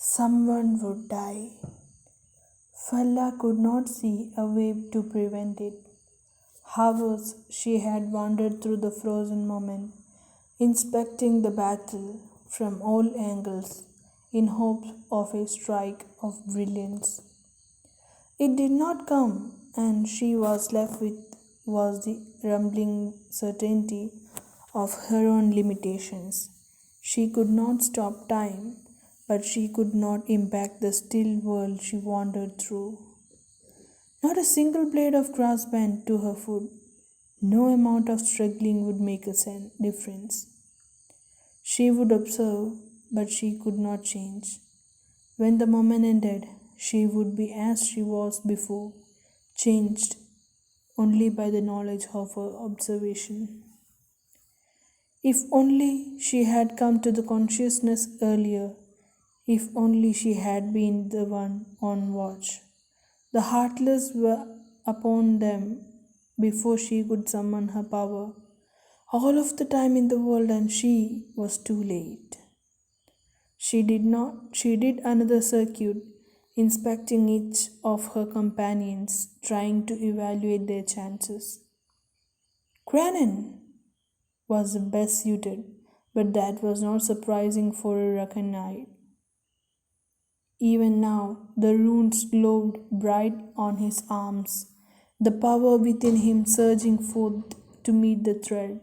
Someone would die. Falla could not see a way to prevent it. Hours she had wandered through the frozen moment, inspecting the battle from all angles in hopes of a strike of brilliance. It did not come, and she was left with was the rumbling certainty of her own limitations. She could not stop time, but she could not impact the still world she wandered through. Not a single blade of grass bent to her foot. No amount of struggling would make a difference. She would observe, but she could not change. When the moment ended, she would be as she was before, changed only by the knowledge of her observation. If only she had come to the consciousness earlier, if only she had been the one on watch. The heartless were upon them before she could summon her power. All of the time in the world, and she was too late. She did another circuit, inspecting each of her companions, trying to evaluate their chances. Cranon was the best suited, but that was not surprising for a reckonite. Even now, the runes glowed bright on his arms, the power within him surging forth to meet the threat.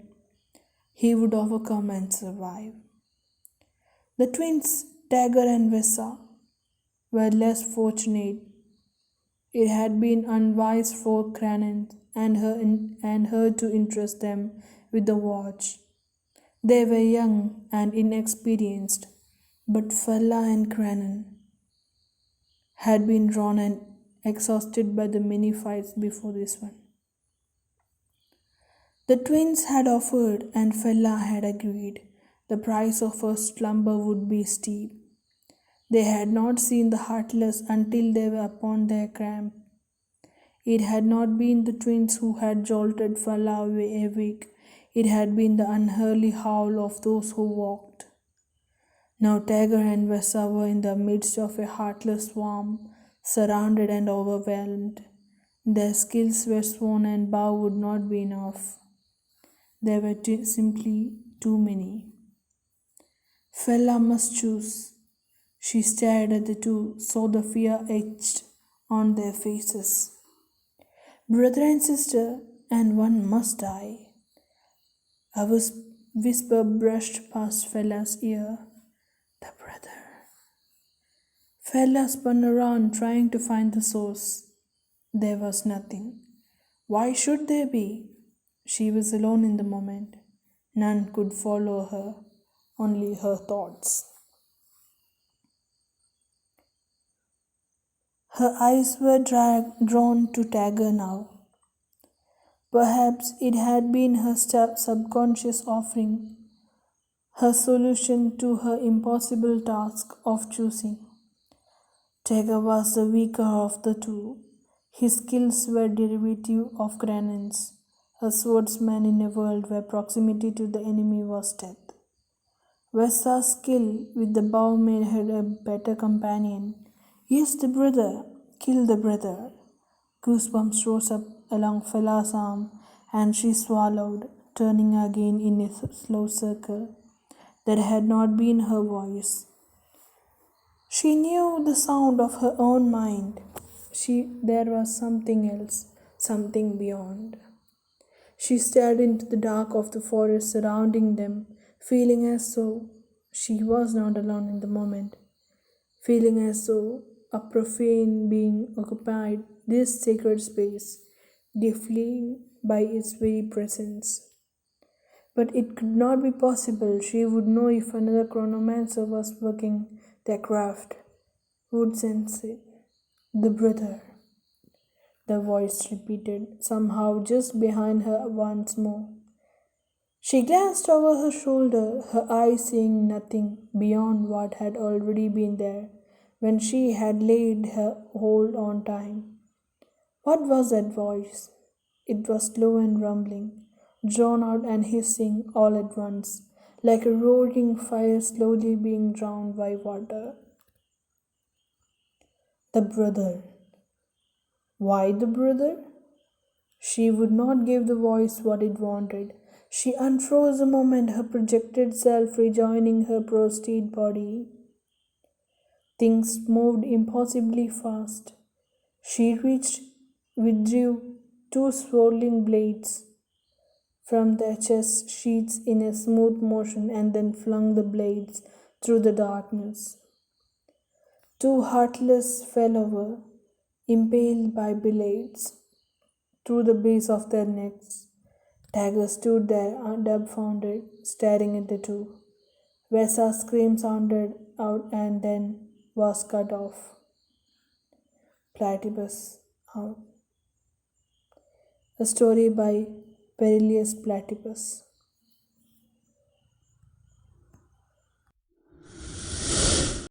He would overcome and survive. The twins, Dagger and Vesa, were less fortunate. It had been unwise for Cranon and her to entrust them with the watch. They were young and inexperienced, but Fella and Cranon had been drawn and exhausted by the many fights before this one. The twins had offered, and Fella had agreed. The price of her slumber would be steep. They had not seen the heartless until they were upon their camp. It had not been the twins who had jolted Fella awake, it had been the unholy howl of those who walked. Now Tiger and Vesa were in the midst of a heartless swarm, surrounded and overwhelmed. Their skills were sworn, and bow would not be enough. There were simply too many. Fella must choose. She stared at the two, saw the fear etched on their faces. Brother and sister, and one must die. A whisper brushed past Fella's ear. The brother. Fella spun around, trying to find the source. There was nothing. Why should there be? She was alone in the moment. None could follow her, only her thoughts. Her eyes were drawn to Tagger now. Perhaps it had been her subconscious offering, her solution to her impossible task of choosing. Tagger was the weaker of the two. His skills were derivative of Granon's, a swordsman in a world where proximity to the enemy was death. Vesa's skill with the bow made her a better companion. Yes, the brother. Kill the brother. Goosebumps rose up along Fella's arm, and she swallowed, turning again in a slow circle. That had not been her voice. She knew the sound of her own mind. There was something else, something beyond. She stared into the dark of the forest surrounding them, feeling as though she was not alone in the moment, feeling as though a profane being occupied this sacred space, defying by its very presence. But it could not be possible. She would know if another chronomancer was working their craft, would sense it. The brother, the voice repeated, somehow just behind her once more. She glanced over her shoulder, her eyes seeing nothing beyond what had already been there when she had laid her hold on time. What was that voice? It was slow and rumbling, drawn out and hissing all at once, like a roaring fire slowly being drowned by water. The brother. Why the brother? She would not give the voice what it wanted. She unfroze the moment, her projected self rejoining her prostrate body. Things moved impossibly fast. She withdrew two swirling blades from their chest sheets in a smooth motion and then flung the blades through the darkness. Two heartless fell over, impaled by blades through the base of their necks. Dagger stood there dumbfounded, staring at the two. Vessa's scream sounded out and then was cut off. Platypus out. A story by Perilius Platypus.